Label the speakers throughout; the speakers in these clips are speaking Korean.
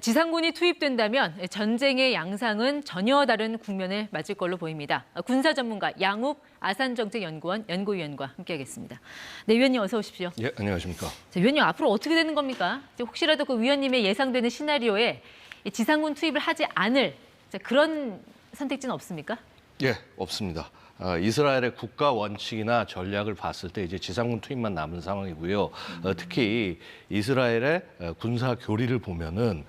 Speaker 1: 지상군이 투입된다면 전쟁의 양상은 전혀 다른 국면을 맞을 걸로 보입니다. 군사 전문가 양욱 아산정책연구원 연구위원과 함께하겠습니다. 네, 위원님 어서 오십시오.
Speaker 2: 예, 안녕하십니까.
Speaker 1: 자, 위원님 앞으로 어떻게 되는 겁니까? 혹시라도 그 위원님의 예상되는 시나리오에 지상군 투입을 하지 않을 그런 선택지는 없습니까?
Speaker 2: 예, 없습니다. 이스라엘의 국가 원칙이나 전략을 봤을 때 이제 지상군 투입만 남은 상황이고요. 특히 이스라엘의 군사 교리를 보면은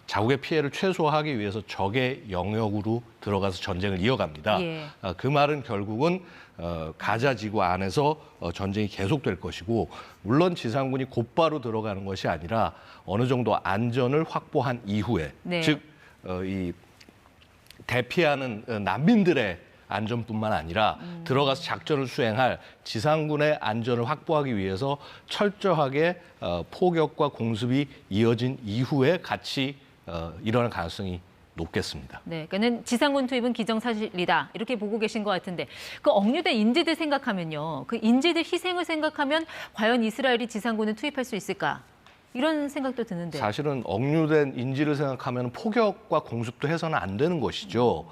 Speaker 2: 자국의 피해를 최소화하기 위해서 적의 영역으로 들어가서 전쟁을 이어갑니다.
Speaker 1: 예.
Speaker 2: 그 말은 결국은 가자 지구 안에서 전쟁이 계속될 것이고, 물론 지상군이 곧바로 들어가는 것이 아니라 어느 정도 안전을 확보한 이후에,
Speaker 1: 네.
Speaker 2: 즉 이 대피하는 난민들의 안전뿐만 아니라 들어가서 작전을 수행할 지상군의 안전을 확보하기 위해서 철저하게 포격과 공습이 이어진 이후에 같이 일어날 가능성이 높겠습니다.
Speaker 1: 네, 그러니까는 지상군 투입은 기정사실이다 이렇게 보고 계신 것 같은데, 그 억류된 인질들 생각하면요, 그 인질들 희생을 생각하면 과연 이스라엘이 지상군을 투입할 수 있을까? 이런 생각도 드는데.
Speaker 2: 사실은 억류된 인질을 생각하면 포격과 공습도 해서는 안 되는 것이죠.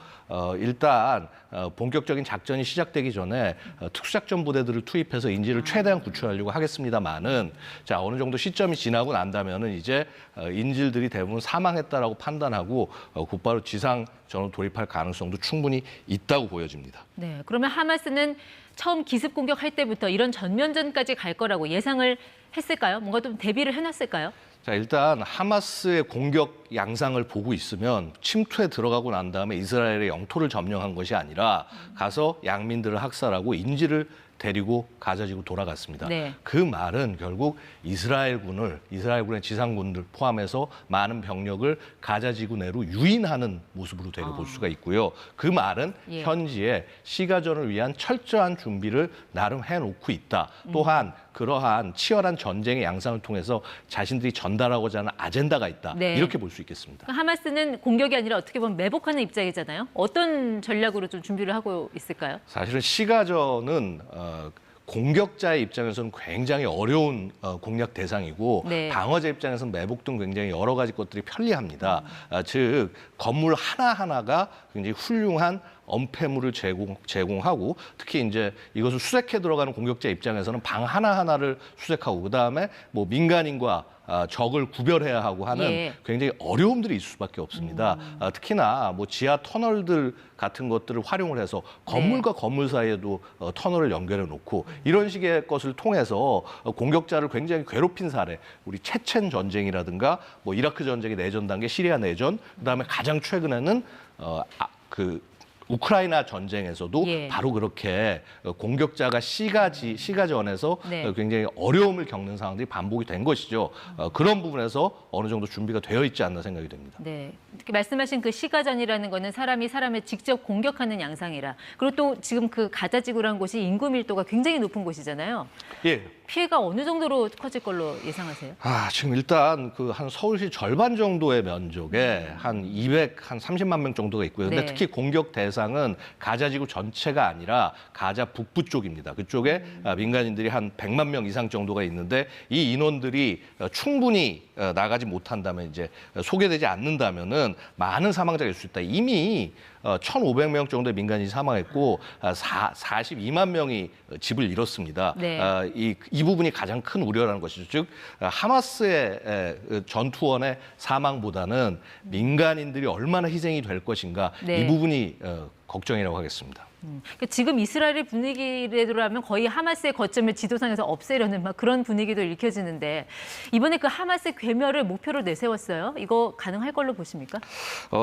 Speaker 2: 일단 본격적인 작전이 시작되기 전에 특수작전 부대들을 투입해서 인질을 최대한 구출하려고 하겠습니다만은, 자, 어느 정도 시점이 지나고 난다면은 이제 인질들이 대부분 사망했다라고 판단하고 곧바로 지상 전으로 돌입할 가능성도 충분히 있다고 보여집니다.
Speaker 1: 네, 그러면 하마스는 처음 기습 공격할 때부터 이런 전면전까지 갈 거라고 예상을 했을까요? 뭔가 좀 대비를 해놨을까요?
Speaker 2: 자, 일단 하마스의 공격 양상을 보고 있으면 침투에 들어가고 난 다음에 이스라엘의 영토를 점령한 것이 아니라 가서 양민들을 학살하고 인질을 데리고 가자지구 돌아갔습니다.
Speaker 1: 네.
Speaker 2: 그 말은 결국 이스라엘군의 지상군들 포함해서 많은 병력을 가자지구 내로 유인하는 모습으로 되게 볼 수가 있고요. 그 말은
Speaker 1: 예.
Speaker 2: 현지에 시가전을 위한 철저한 준비를 나름 해놓고 있다. 또한 그러한 치열한 전쟁의 양상을 통해서 자신들이 전달하고자 하는 아젠다가 있다.
Speaker 1: 네.
Speaker 2: 이렇게 볼 수 있겠습니다.
Speaker 1: 하마스는 공격이 아니라 어떻게 보면 매복하는 입장이잖아요. 어떤 전략으로 좀 준비를 하고 있을까요?
Speaker 2: 사실은 시가전은 공격자의 입장에서는 굉장히 어려운 공략 대상이고,
Speaker 1: 네.
Speaker 2: 방어자 입장에서는 매복 등 굉장히 여러 가지 것들이 편리합니다. 즉 건물 하나하나가 굉장히 훌륭한 엄폐물을 제공하고, 특히 이제 이것을 수색해 들어가는 공격자 입장에서는 방 하나하나를 수색하고 그다음에 뭐 민간인과 적을 구별해야 하고 하는
Speaker 1: 예.
Speaker 2: 굉장히 어려움들이 있을 수밖에 없습니다. 특히나 뭐 지하 터널들 같은 것들을 활용을 해서 건물과 건물 사이에도 터널을 연결해 놓고 이런 식의 것을 통해서 공격자를 굉장히 괴롭힌 사례, 우리 체첸 전쟁이라든가 뭐 이라크 전쟁의 내전 단계, 시리아 내전, 그다음에 가장 최근에는 우크라이나 전쟁에서도
Speaker 1: 예.
Speaker 2: 바로 그렇게 공격자가 시가전에서
Speaker 1: 네.
Speaker 2: 굉장히 어려움을 겪는 상황들이 반복이 된 것이죠. 그런 부분에서 어느 정도 준비가 되어 있지 않나 생각이 됩니다.
Speaker 1: 네, 특히 말씀하신 그 시가전이라는 거는 사람이 사람을 직접 공격하는 양상이라, 그리고 또 지금 그 가자지구라는 곳이 인구 밀도가 굉장히 높은 곳이잖아요.
Speaker 2: 예.
Speaker 1: 피해가 어느 정도로 커질 걸로 예상하세요?
Speaker 2: 지금 일단 그 한 서울시 절반 정도의 면적에 한 30만 명 정도가 있고요. 근데
Speaker 1: 네.
Speaker 2: 특히 공격 대상은 가자지구 전체가 아니라 가자 북부 쪽입니다. 그쪽에 민간인들이 한 100만 명 이상 정도가 있는데, 이 인원들이 충분히 나가지 못한다면, 이제 소개되지 않는다면은 많은 사망자가 있을 수 있다. 이미 1,500명 정도의 민간인이 사망했고 42만 명이 집을 잃었습니다.
Speaker 1: 네.
Speaker 2: 이 부분이 가장 큰 우려라는 것이죠. 즉 하마스의 전투원의 사망보다는 민간인들이 얼마나 희생이 될 것인가,
Speaker 1: 네.
Speaker 2: 이 부분이 걱정이라고 하겠습니다.
Speaker 1: 그러니까 지금 이스라엘의 분위기라면 거의 하마스의 거점을 지도상에서 없애려는 막 그런 분위기도 읽혀지는데, 이번에 그 하마스 괴멸을 목표로 내세웠어요. 이거 가능할 걸로 보십니까?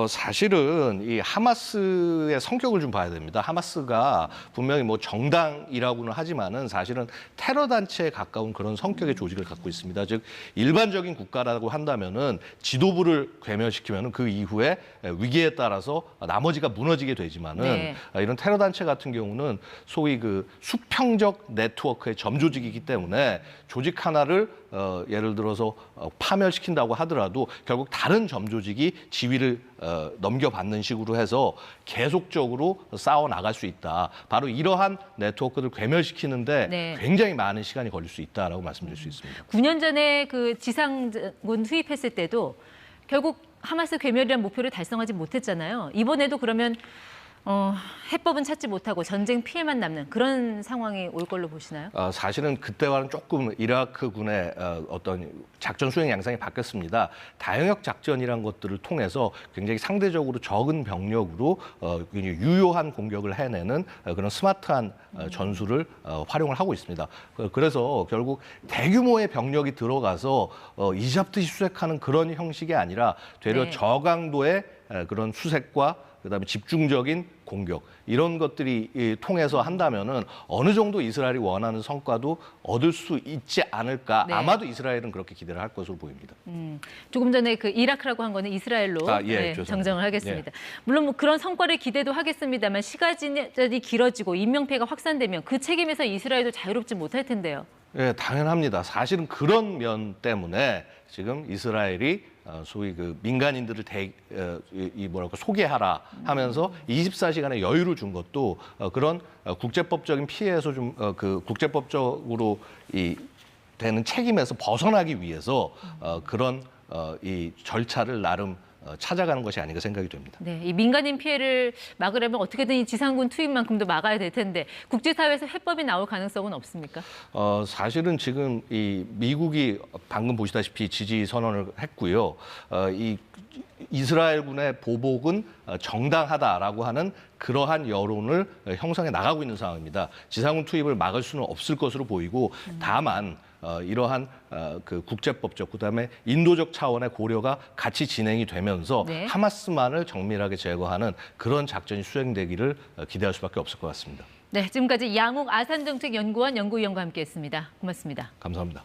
Speaker 2: 사실은 이 하마스의 성격을 좀 봐야 됩니다. 하마스가 분명히 뭐 정당이라고는 하지만은 사실은 테러 단체에 가까운 그런 성격의 조직을 갖고 있습니다. 즉 일반적인 국가라고 한다면은 지도부를 괴멸시키면은 그 이후에 위기에 따라서 나머지가 무너지게 되지만은,
Speaker 1: 네.
Speaker 2: 이런 테러 단체 같은 경우는 소위 그 수평적 네트워크의 점조직이기 때문에 조직 하나를 예를 들어서 파멸시킨다고 하더라도 결국 다른 점조직이 지위를 넘겨받는 식으로 해서 계속적으로 싸워 나갈 수 있다. 바로 이러한 네트워크를 괴멸시키는데
Speaker 1: 네.
Speaker 2: 굉장히 많은 시간이 걸릴 수 있다라고 말씀드릴 수 있습니다.
Speaker 1: 9년 전에 그 지상군 투입했을 때도 결국 하마스 괴멸이란 목표를 달성하지 못했잖아요. 이번에도 그러면 해법은 찾지 못하고 전쟁 피해만 남는 그런 상황이 올 걸로 보시나요?
Speaker 2: 사실은 그때와는 조금 이라크군의 어떤 작전 수행 양상이 바뀌었습니다. 다영역 작전이란 것들을 통해서 굉장히 상대적으로 적은 병력으로 유효한 공격을 해내는 그런 스마트한 전술을 활용을 하고 있습니다. 그래서 결국 대규모의 병력이 들어가서 이잡듯이 수색하는 그런 형식이 아니라 되려
Speaker 1: 네.
Speaker 2: 저강도의 그런 수색과 그다음에 집중적인 공격 이런 것들이 통해서 한다면은 어느 정도 이스라엘이 원하는 성과도 얻을 수 있지 않을까.
Speaker 1: 네.
Speaker 2: 아마도 이스라엘은 그렇게 기대를 할 것으로 보입니다.
Speaker 1: 조금 전에 그 이라크라고 한 거는 이스라엘로
Speaker 2: 죄송합니다.
Speaker 1: 정정을 하겠습니다. 물론 뭐 그런 성과를 기대도 하겠습니다만 시간이 길어지고 인명피해가 확산되면 그 책임에서 이스라엘도 자유롭지 못할 텐데요.
Speaker 2: 예, 당연합니다. 사실은 그런 면 때문에 지금 이스라엘이 소위 그 민간인들을 소개하라 하면서 24시간의 여유를 준 것도 그런 국제법적인 피해에서 좀 국제법적으로 되는 책임에서 벗어나기 위해서 그런 이 절차를 나름 찾아가는 것이 아닌가 생각이 됩니다.
Speaker 1: 네, 이 민간인 피해를 막으려면 어떻게든 이 지상군 투입만큼도 막아야 될 텐데 국제사회에서 해법이 나올 가능성은 없습니까?
Speaker 2: 사실은 지금 이 미국이 방금 보시다시피 지지 선언을 했고요. 이 이스라엘군의 보복은 정당하다라고 하는 그러한 여론을 형성해 나가고 있는 상황입니다. 지상군 투입을 막을 수는 없을 것으로 보이고 다만 이러한 그 국제법적 그다음에 인도적 차원의 고려가 같이 진행이 되면서
Speaker 1: 네.
Speaker 2: 하마스만을 정밀하게 제거하는 그런 작전이 수행되기를 기대할 수밖에 없을 것 같습니다.
Speaker 1: 네, 지금까지 양욱 아산정책연구원 연구위원과 함께했습니다. 고맙습니다.
Speaker 2: 감사합니다.